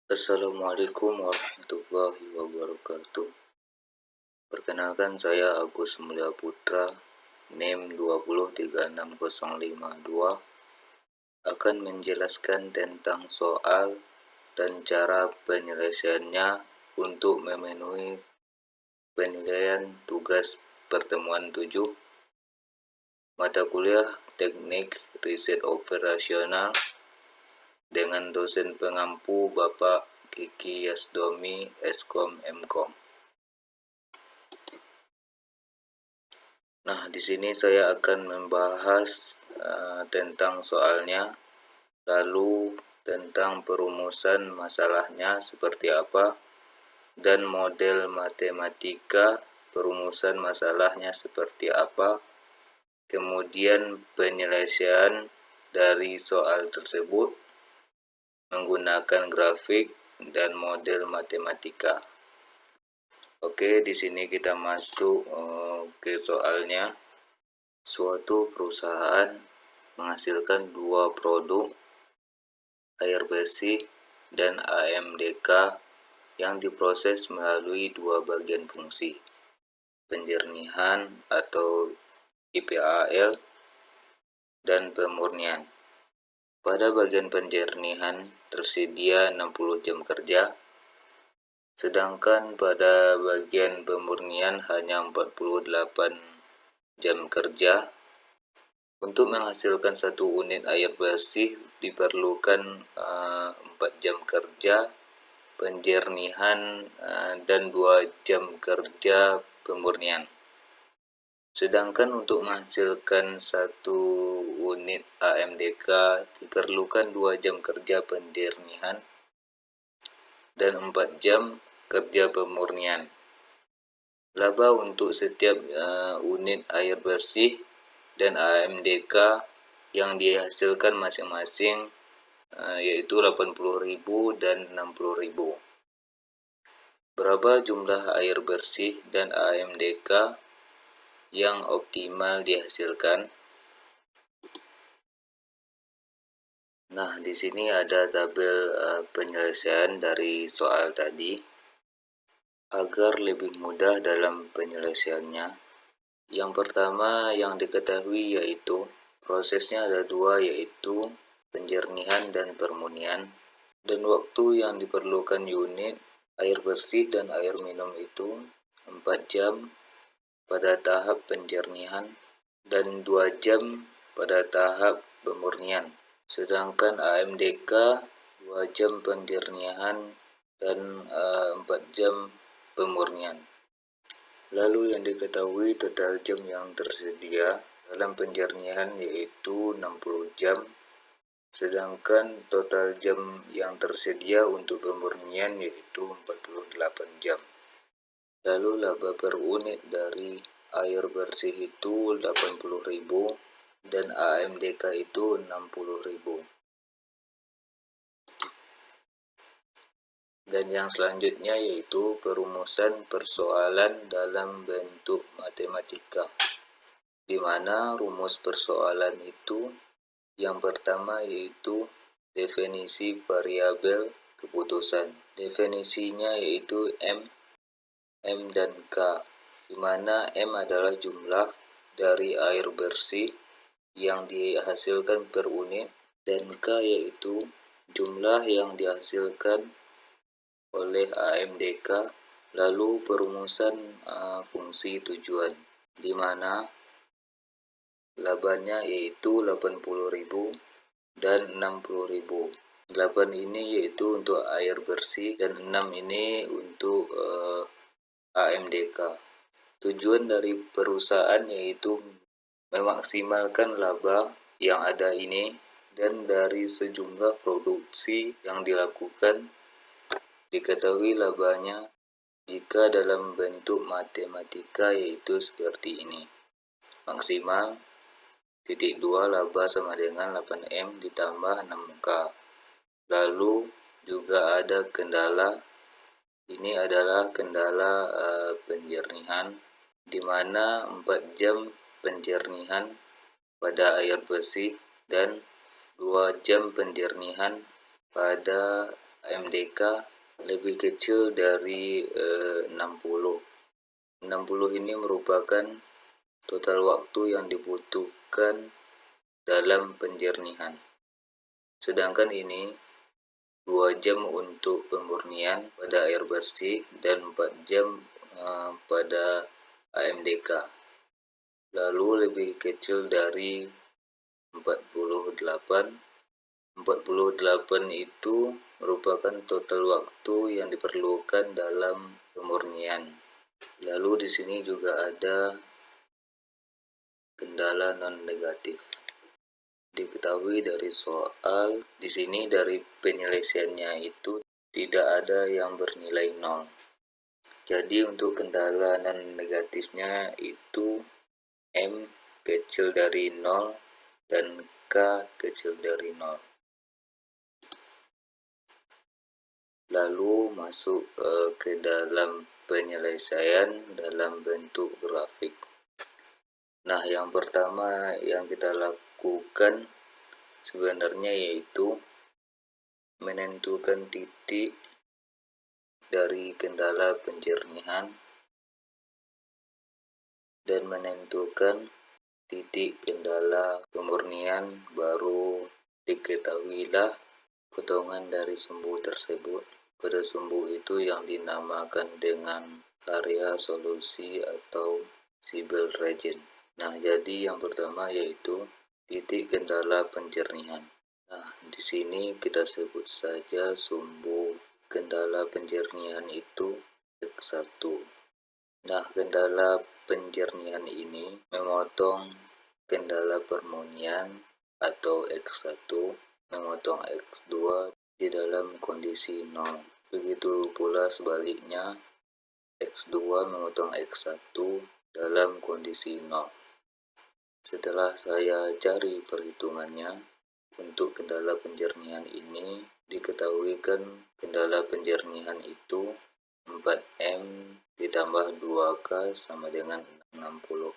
Assalamualaikum warahmatullahi wabarakatuh. Perkenalkan, saya Agus Mulia Putra, NIM 2036052, akan menjelaskan tentang soal dan cara penyelesaiannya untuk memenuhi penilaian tugas pertemuan 7 mata kuliah Teknik Riset Operasional dengan dosen pengampu Bapak Kiki Yasdomi, Eskom Mkom. Nah, di sini saya akan membahas tentang soalnya, lalu tentang perumusan masalahnya seperti apa, dan model matematika perumusan masalahnya seperti apa, kemudian penyelesaian dari soal tersebut menggunakan grafik dan model matematika. Oke, di sini kita masuk ke soalnya. Suatu perusahaan menghasilkan dua produk, air bersih dan AMDK, yang diproses melalui dua bagian fungsi, penjernihan atau IPAL dan pemurnian. Pada bagian penjernihan tersedia 60 jam kerja, sedangkan pada bagian pemurnian hanya 48 jam kerja. Untuk menghasilkan 1 unit air bersih diperlukan 4 jam kerja penjernihan dan 2 jam kerja pemurnian. Sedangkan untuk menghasilkan 1 unit AMDK diperlukan 2 jam kerja penjernihan dan 4 jam kerja pemurnian. Laba untuk setiap unit air bersih dan AMDK yang dihasilkan masing-masing yaitu 80.000 dan 60.000. Berapa jumlah air bersih dan AMDK yang optimal dihasilkan? Nah, di sini ada tabel penyelesaian dari soal tadi. Agar lebih mudah dalam penyelesaiannya, yang pertama yang diketahui yaitu prosesnya ada dua, yaitu penjernihan dan pemurnian, dan waktu yang diperlukan unit air bersih dan air minum itu 4 jam pada tahap penjernihan dan 2 jam pada tahap pemurnian. Sedangkan AMDK 2 jam penjernihan dan 4 jam pemurnian. Lalu yang diketahui total jam yang tersedia dalam penjernihan yaitu 60 jam, sedangkan total jam yang tersedia untuk pemurnian yaitu 48 jam. Lalu laba per unit dari air bersih itu 80.000 dan AMDK itu 60.000. Dan yang selanjutnya yaitu perumusan persoalan dalam bentuk matematika, di mana rumus persoalan itu yang pertama yaitu definisi variabel keputusan. Definisinya yaitu M dan K, di mana M adalah jumlah dari air bersih yang dihasilkan per unit, dan K yaitu jumlah yang dihasilkan oleh AMDK. Lalu perumusan fungsi tujuan, di mana labanya yaitu 80.000 dan 60.000. 8 ini yaitu untuk air bersih dan 6 ini untuk AMDK. Tujuan dari perusahaan yaitu memaksimalkan laba yang ada ini, dan dari sejumlah produksi yang dilakukan diketahui labanya jika dalam bentuk matematika yaitu seperti ini. Maksimal titik 2 laba sama dengan 8M ditambah 6K. Lalu juga ada kendala. Ini adalah kendala penjernihan, di mana 4 jam penjernihan pada air bersih dan 2 jam penjernihan pada AMDK lebih kecil dari 60. 60 ini merupakan total waktu yang dibutuhkan dalam penjernihan. Sedangkan ini 2 jam untuk pemurnian pada air bersih dan 4 jam pada AMDK. Lalu lebih kecil dari 48. 48 itu merupakan total waktu yang diperlukan dalam pemurnian. Lalu di sini juga ada kendala non-negatif. Diketahui dari soal di sini dari penyelesaiannya itu tidak ada yang bernilai 0. Jadi untuk kendala non-negatifnya itu M kecil dari 0 dan K kecil dari 0. Lalu masuk ke dalam penyelesaian dalam bentuk grafik. Nah, yang pertama yang kita lakukan sebenarnya yaitu menentukan titik dari kendala penjernihan dan menentukan titik kendala pemurnian, baru diketahuilah potongan dari sumbu tersebut. Pada sumbu itu yang dinamakan dengan area solusi atau Seibel region. Nah, jadi yang pertama yaitu titik kendala penjernihan. Nah, di sini kita sebut saja sumbu kendala penjernihan itu X1. Nah, kendala penjernihan ini memotong kendala permurnian atau X1 memotong X2 di dalam kondisi 0. Begitu pula sebaliknya, X2 memotong X1 dalam kondisi 0. Setelah saya cari perhitungannya, untuk kendala penjernihan ini diketahui kan kendala penjernihan itu 4M ditambah 2K sama dengan 60.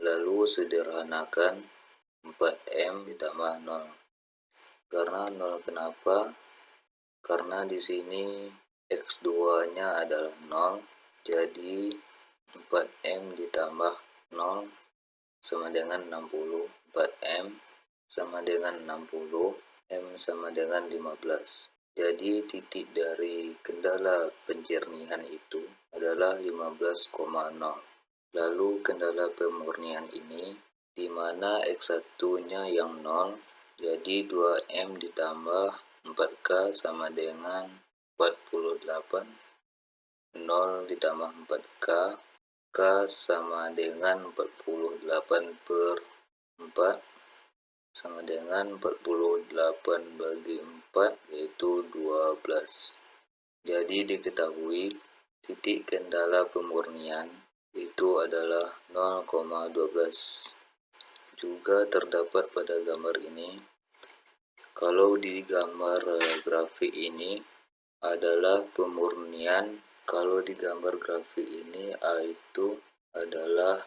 Lalu sederhanakan 4M ditambah 0. Karena 0 kenapa? Karena di sini X2-nya adalah 0, jadi 4M ditambah 0 sama dengan 60. 4M sama dengan 60, M sama dengan 15. Jadi titik dari kendala penjernihan itu adalah 15,0. Lalu kendala pemurnian ini di mana X1-nya yang 0, jadi 2M ditambah 4K sama dengan 48. 0 ditambah 4K, K sama dengan 48 per 4 sama dengan 48 bagi 4 yaitu 12. Jadi diketahui titik kendala pemurnian itu adalah 0,12. Juga terdapat pada gambar ini. Kalau di gambar grafik ini adalah pemurnian, kalau di gambar grafik ini A itu adalah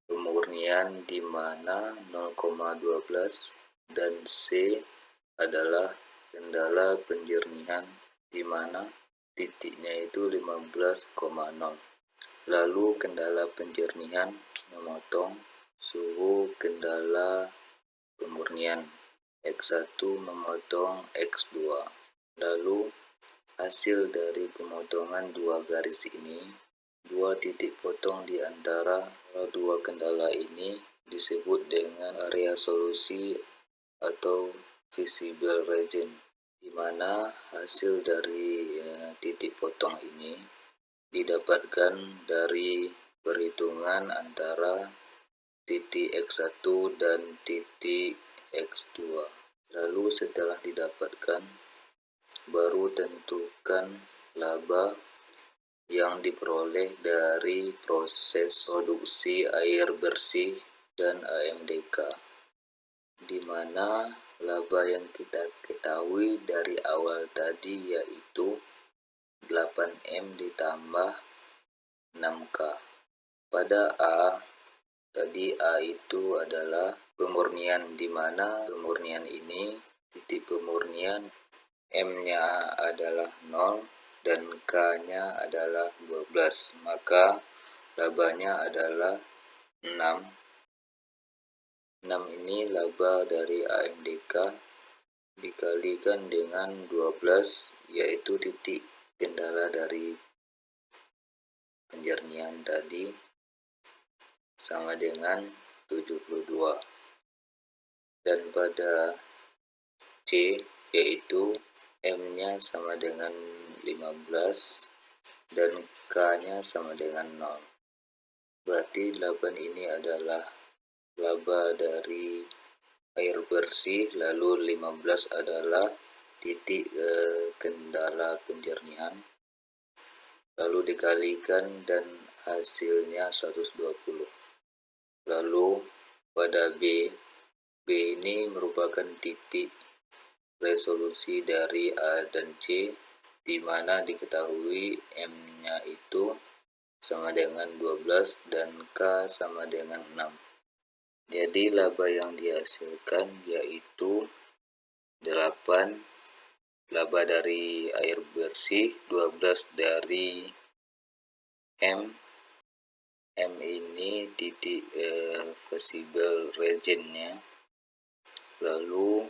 pemurnian di mana 0,12 dan C adalah kendala penjernihan di mana titiknya itu 15,0. Lalu kendala penjernihan memotong suhu kendala pemurnian X1 memotong X2. Lalu hasil dari pemotongan dua garis ini, dua titik potong di antara dua kendala ini disebut dengan area solusi atau visible region, di mana hasil dari titik potong ini didapatkan dari perhitungan antara titik X1 dan titik X2. Lalu setelah didapatkan, baru tentukan laba yang diperoleh dari proses produksi air bersih dan AMDK, di mana laba yang kita ketahui dari awal tadi yaitu 8M ditambah 6K. Pada A, tadi A itu adalah pemurnian, di mana pemurnian ini titik pemurnian M-nya adalah 0 dan K-nya adalah 12, maka labanya adalah 6. 6 ini laba dari AMDK dikalikan dengan 12, yaitu titik kendala dari penjernihan tadi, sama dengan 72. Dan pada C, yaitu M-nya sama dengan 15 dan K-nya sama dengan 0. Berarti 8 ini adalah laba dari air bersih, lalu 15 adalah titik kendala penjernihan, lalu dikalikan dan hasilnya 120. Lalu pada B ini merupakan titik resolusi dari A dan C, di mana diketahui M-nya itu sama dengan 12 dan K sama dengan 6. Jadi laba yang dihasilkan yaitu 8 laba dari air bersih, 12 dari M ini titik visible region-nya, lalu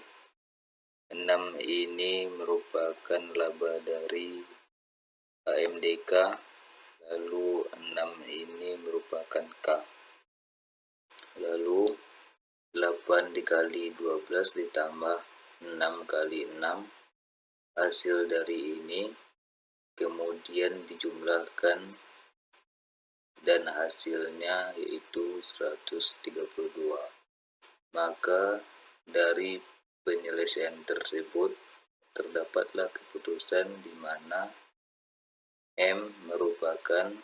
6 ini merupakan laba dari AMDK, lalu 6 ini merupakan K. Lalu 8 dikali 12 ditambah 6 kali 6, hasil dari ini kemudian dijumlahkan dan hasilnya yaitu 132. Maka dari penyelesaian tersebut terdapatlah keputusan di mana M merupakan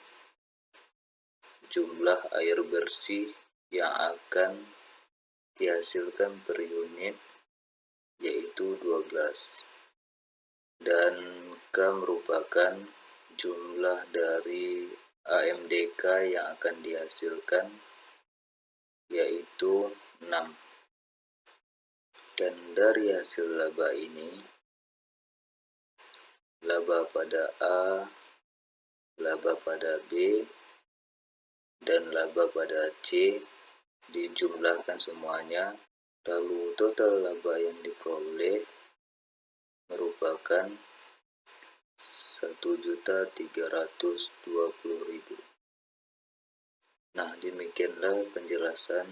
jumlah air bersih yang akan dihasilkan per unit, yaitu 12, dan K merupakan jumlah dari AMDK yang akan dihasilkan, yaitu 6. Dan dari hasil laba ini, laba pada A, laba pada B, dan laba pada C dijumlahkan semuanya, lalu total laba yang diperoleh merupakan 1.320.000. Nah, demikianlah penjelasan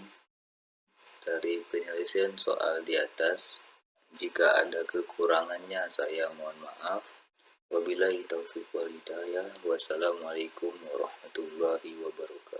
dari penyelesaian soal di atas. Jika ada kekurangannya, saya mohon maaf. Wabillahi taufiq wal hidayah. Wassalamualaikum warahmatullahi wabarakatuh.